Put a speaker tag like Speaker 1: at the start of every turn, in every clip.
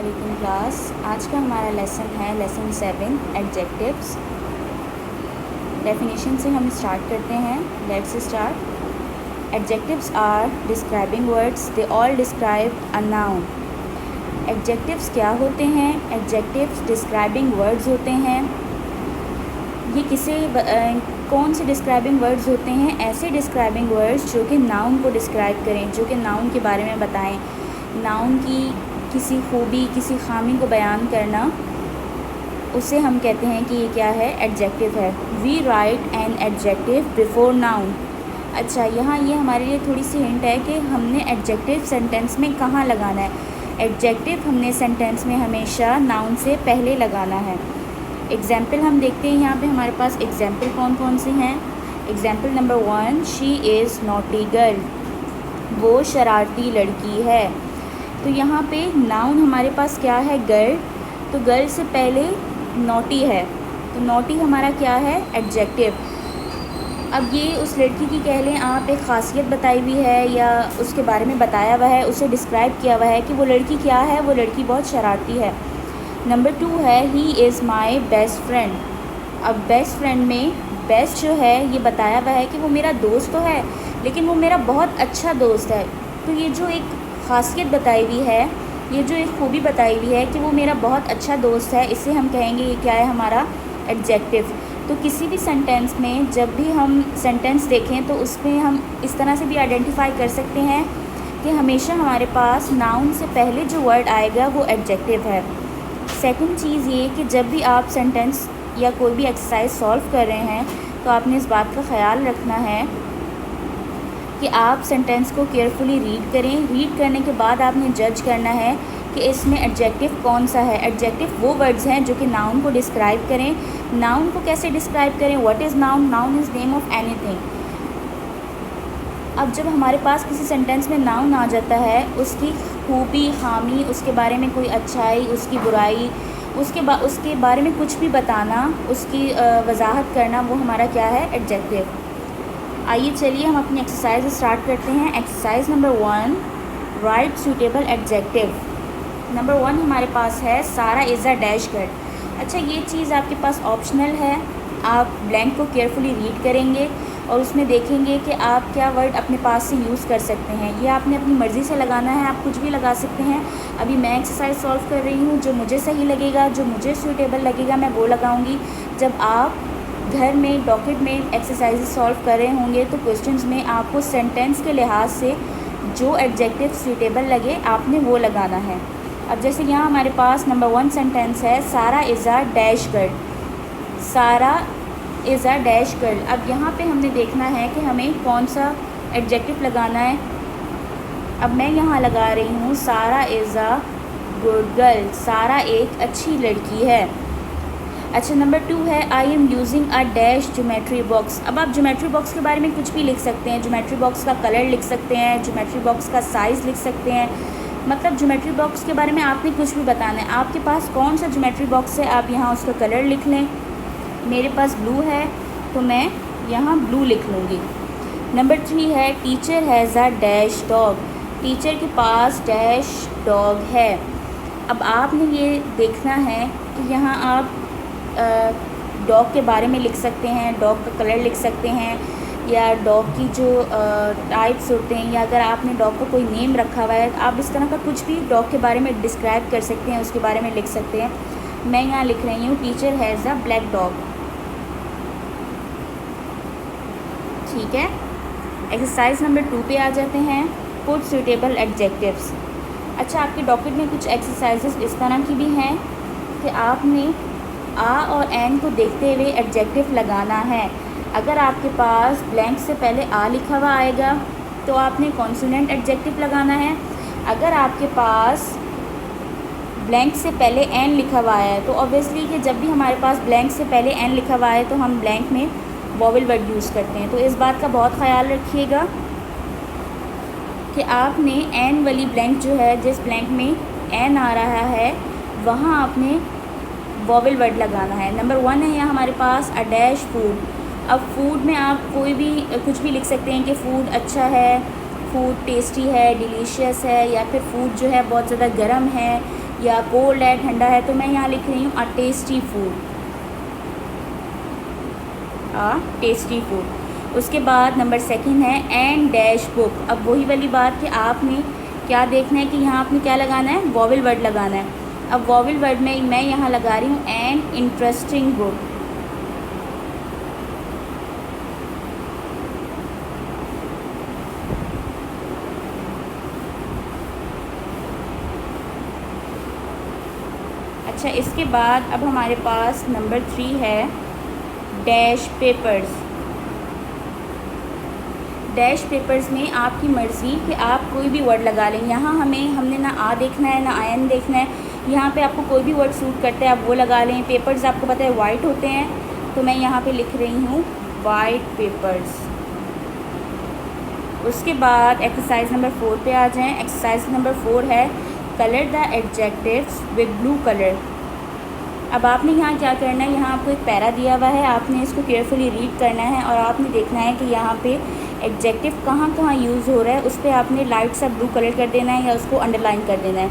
Speaker 1: अस्सलामुअलैकुम क्लास। आज का हमारा लेसन है लेसन 7 एडजेक्टिव्स। डेफिनेशन से हम स्टार्ट करते हैं। Let's start. Adjectives are describing words, they all describe a noun. Adjectives क्या होते हैं? एडजेक्टिव्स डिस्क्राइबिंग वर्ड्स होते हैं। ये कौन से डिस्क्राइबिंग वर्ड्स होते हैं? ऐसे डिस्क्राइबिंग वर्ड्स जो कि नाउन को डिस्क्राइब करें, जो कि नाउन के बारे में बताएं। नाउन की किसी खूबी, किसी खामी को बयान करना, उसे हम कहते हैं कि ये क्या है? एडजेक्टिव है। We write an adjective before noun. अच्छा, यहाँ ये हमारे लिए थोड़ी सी हिंट है कि हमने एडजेक्टिव सेंटेंस में कहाँ लगाना है। एडजेक्टिव हमने सेंटेंस में हमेशा नाउन से पहले लगाना है। एग्जाम्पल हम देखते हैं। यहाँ पे हमारे पास एग्जाम्पल कौन कौन से हैं। Example number 1, she is naughty girl. वो शरारती लड़की है। तो यहाँ पे नाउन हमारे पास क्या है? गर्ल। तो गर्ल से पहले नॉटी है, तो नॉटी हमारा क्या है? एडजेक्टिव। अब ये उस लड़की की कह लें आप एक ख़ासियत बताई हुई है या उसके बारे में बताया हुआ है, उसे डिस्क्राइब किया हुआ है कि वो लड़की क्या है? वो लड़की बहुत शरारती है। नंबर 2 है he is my best friend. अब बेस्ट फ्रेंड में बेस्ट जो है ये बताया हुआ है कि वो मेरा दोस्त तो है, लेकिन वो मेरा बहुत अच्छा दोस्त है। तो ये जो एक ख़ासियत बताई हुई है, ये जो एक खूबी बताई हुई है कि वो मेरा बहुत अच्छा दोस्त है, इसे हम कहेंगे ये क्या है? हमारा एडजेक्टिव। तो किसी भी सेंटेंस में जब भी हम सेंटेंस देखें तो उसमें हम इस तरह से भी आइडेंटिफाई कर सकते हैं कि हमेशा हमारे पास नाउन से पहले जो वर्ड आएगा वो एडजेक्टिव है। सेकंड चीज़ ये कि जब भी आप सेंटेंस या कोई भी एक्सरसाइज सॉल्व कर रहे हैं तो आपने इस बात का ख़याल रखना है कि आप सेंटेंस को केयरफुली रीड करें। रीड करने के बाद आपने जज करना है कि इसमें एडजेक्टिव कौन सा है। एडजेक्टिव वो वर्ड्स हैं जो कि नाउन को डिस्क्राइब करें। नाउन को कैसे डिस्क्राइब करें? What is noun? Noun is name of anything. अब जब हमारे पास किसी सेंटेंस में नाउन आ जाता है, उसकी खूबी, खामी, उसके बारे में कोई अच्छाई, उसकी बुराई, उसके बारे में कुछ भी बताना, उसकी वजाहत करना, वो हमारा क्या है? एडजेक्टिव। आइए चलिए हम अपनी एक्सरसाइज स्टार्ट करते हैं। Exercise number 1, right suitable adjective. Number 1 हमारे पास है सारा इज़ अ डैश गर्ल। अच्छा, ये चीज़ आपके पास ऑप्शनल है। आप ब्लैंक को केयरफुली रीड करेंगे और उसमें देखेंगे कि आप क्या वर्ड अपने पास से यूज़ कर सकते हैं। ये आपने अपनी मर्ज़ी से लगाना है, आप कुछ भी लगा सकते हैं। अभी मैं एक्सरसाइज सॉल्व कर रही हूँ, जो मुझे सही लगेगा, जो मुझे सूटेबल लगेगा, मैं वो लगाऊंगी। जब आप घर में डॉकेट में एक्सरसाइज सॉल्व कर रहे होंगे तो क्वेश्चंस में आपको सेंटेंस के लिहाज से जो एडजेक्टिव सूटेबल लगे आपने वो लगाना है। अब जैसे यहाँ हमारे पास नंबर 1 सेंटेंस है सारा इज़ अ डैश गर्ल। सारा इज़ अ डैश गर्ल। अब यहाँ पे हमने देखना है कि हमें कौन सा एडजेक्टिव लगाना है। अब मैं यहाँ लगा रही हूँ सारा इज़ अ गुड गर्ल। सारा एक अच्छी लड़की है। अच्छा, नंबर 2 है I am using a dash geometry box. अब आप ज्योमेट्री बॉक्स के बारे में कुछ भी लिख सकते हैं। ज्योमेट्री बॉक्स का कलर लिख सकते हैं, ज्योमेट्री बॉक्स का साइज़ लिख सकते हैं। मतलब ज्योमेट्री बॉक्स के बारे में आपने कुछ भी बताना है। आपके पास कौन सा ज्योमेट्री बॉक्स है, आप यहाँ उसका कलर लिख लें। मेरे पास ब्लू है तो मैं यहाँ ब्लू लिख लूँगी। नंबर 3 है teacher has a dash dog. Teacher के पास डैश डॉग है। अब आपने ये देखना है कि यहाँ आप डॉग के बारे में लिख सकते हैं, डॉग का कलर लिख सकते हैं, या डॉग की जो टाइप्स होते हैं, या अगर आपने डॉग को कोई नेम रखा हुआ है, आप इस तरह का कुछ भी डॉग के बारे में डिस्क्राइब कर सकते हैं, उसके बारे में लिख सकते हैं। मैं यहाँ लिख रही हूँ teacher has a black dog. ठीक है। एक्सरसाइज नंबर 2 पे आ जाते हैं। Put suitable adjectives. अच्छा, आपके डॉक्यूमेंट में कुछ एक्सरसाइजेस इस तरह की भी हैं कि आपने आ और एन को देखते हुए एडजेक्टिव लगाना है। अगर आपके पास ब्लैंक से पहले आ लिखा हुआ आएगा तो आपने कॉन्सोनेंट एडजेक्टिव लगाना है। अगर आपके पास ब्लैंक से पहले एन लिखा हुआ है तो ऑब्वियसली कि जब भी हमारे पास ब्लैंक से पहले एन लिखा हुआ है तो हम ब्लैंक में वॉवेल वर्ड यूज़ करते हैं। तो इस बात का बहुत ख्याल रखिएगा कि आपने एन वाली ब्लैंक जो है, जिस ब्लैंक में एन आ रहा है वहाँ आपने वॉवेल वर्ड लगाना है। नंबर 1 है यहाँ हमारे पास अ डैश फूड। अब फूड में आप कोई भी कुछ भी लिख सकते हैं कि फ़ूड अच्छा है, फूड टेस्टी है, डिलीशियस है, या फिर फूड जो है बहुत ज़्यादा गर्म है, या कोल्ड है, ठंडा है, तो मैं यहाँ लिख रही हूँ अ टेस्टी फूड, अ टेस्टी फूड। उसके बाद नंबर 2 है एंड डैश बुक। अब वही वाली बात कि आपने क्या देखना है कि यहाँ आपने क्या लगाना है, वॉवेल वर्ड लगाना है। अब वॉवेल वर्ड में मैं यहाँ लगा रही हूँ एंड इंटरेस्टिंग बुक। अच्छा, इसके बाद अब हमारे पास नंबर 3 है डैश पेपर्स। डैश पेपर्स में आपकी मर्ज़ी कि आप कोई भी वर्ड लगा लें। यहाँ हमने ना आ देखना है ना आयन देखना है, यहाँ पे आपको कोई भी वर्ड सूट करता है आप वो लगा लें। पेपर्स आपको पता है वाइट होते हैं, तो मैं यहाँ पे लिख रही हूँ वाइट पेपर्स। उसके बाद एक्सरसाइज नंबर 4 पे आ जाएं। एक्सरसाइज नंबर 4 है colour the adjectives with blue colour. अब आपने यहाँ क्या करना है, यहाँ आपको एक पैरा दिया हुआ है, आपने इसको केयरफुली रीड करना है और आपने देखना है कि यहाँ पे एडजेक्टिव कहाँ कहाँ यूज़ हो रहा है, उस पर आपने लाइट सा ब्लू कलर कर देना है या उसको अंडरलाइन कर देना है।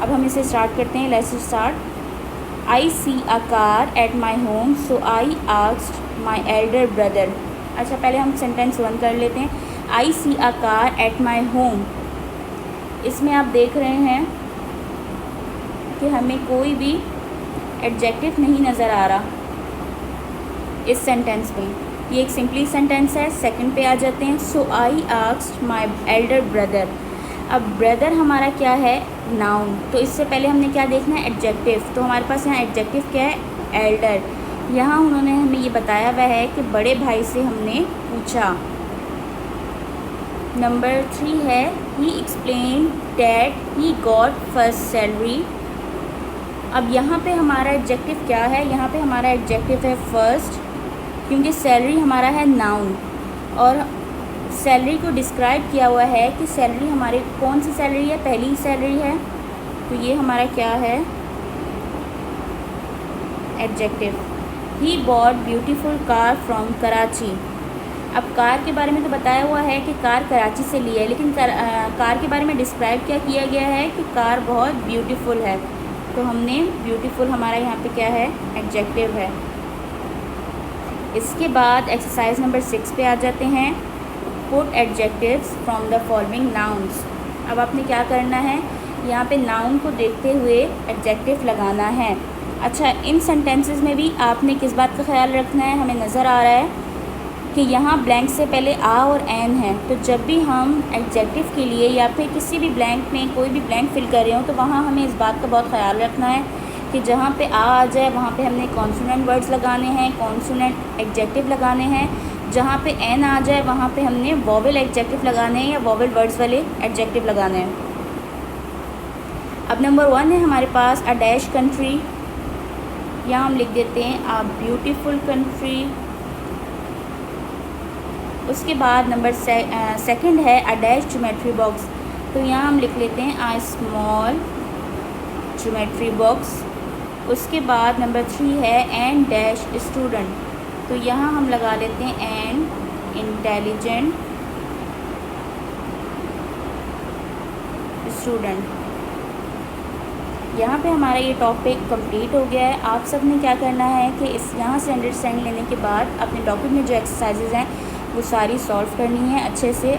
Speaker 1: अब हम इसे स्टार्ट करते हैं। Let's start. I see a car at my home so I asked my elder brother. अच्छा, पहले हम सेंटेंस 1 कर लेते हैं। I see a car at my home. इसमें आप देख रहे हैं कि हमें कोई भी एडजेक्टिव नहीं नज़र आ रहा इस सेंटेंस में। ये एक सिंपली सेंटेंस है। 2 पे आ जाते हैं। So I asked my elder brother. अब ब्रदर हमारा क्या है, नाउन, तो इससे पहले हमने क्या देखना है, एडजेक्टिव। तो हमारे पास यहाँ एडजेक्टिव क्या है, एल्डर। यहाँ उन्होंने हमें ये बताया हुआ है कि बड़े भाई से हमने पूछा। नंबर 3 है he explain that he got first salary. अब यहाँ पे हमारा एडजेक्टिव क्या है, यहाँ पे हमारा एडजेक्टिव है फर्स्ट, क्योंकि सैलरी हमारा है नाउन और सैलरी को डिस्क्राइब किया हुआ है कि सैलरी हमारी कौन सी सैलरी है, पहली सैलरी है, तो ये हमारा क्या है, adjective. He bought beautiful car from Karachi. अब कार के बारे में तो बताया हुआ है कि कार कराची से ली है, लेकिन कार के बारे में डिस्क्राइब क्या किया गया है कि कार बहुत ब्यूटीफुल है, तो हमने ब्यूटीफुल हमारा यहाँ पे क्या है, एडजेक्टिव है। इसके बाद एक्सरसाइज नंबर 6 पे आ जाते हैं। Put adjectives from the following nouns. अब आपने क्या करना है, यहाँ पे नाउन को देखते हुए एडजेक्टिव लगाना है। अच्छा, इन सेंटेंसेस में भी आपने किस बात का ख्याल रखना है, हमें नज़र आ रहा है कि यहाँ ब्लैंक से पहले आ और एन है, तो जब भी हम एडजेक्टिव के लिए या फिर किसी भी ब्लैंक में कोई भी ब्लैंक फिल कर रहे हो, तो वहाँ हमें इस बात का बहुत ख्याल रखना है कि जहाँ पे आ जाए वहाँ पे हमने कॉन्सोनेंट वर्ड्स लगाने हैं, कॉन्सोनेंट एडजेक्टिव लगाने हैं। जहाँ पे एन आ जाए वहाँ पे हमने वॉवेल एडजेक्टिव लगाने हैं या वॉवेल वर्ड्स वाले एडजेक्टिव लगाने हैं। अब नंबर 1 है हमारे पास अ डैश कंट्री। यहाँ हम लिख देते हैं अ ब्यूटीफुल कंट्री। उसके बाद नंबर 2 है अ डैश ज्योमेट्री बॉक्स, तो यहाँ हम लिख लेते हैं अ स्मॉल ज्योमेट्री बॉक्स। उसके बाद नंबर 3 है एंड डैश स्टूडेंट, तो यहाँ हम लगा लेते हैं एंड इंटेलिजेंट स्टूडेंट। यहाँ पे हमारा ये टॉपिक कंप्लीट हो गया है। आप सब ने क्या करना है कि इस यहाँ से अंडरस्टैंड लेने के बाद अपने डॉक्यूमेंट में जो एक्सरसाइजेज हैं वो सारी सॉल्व करनी है अच्छे से।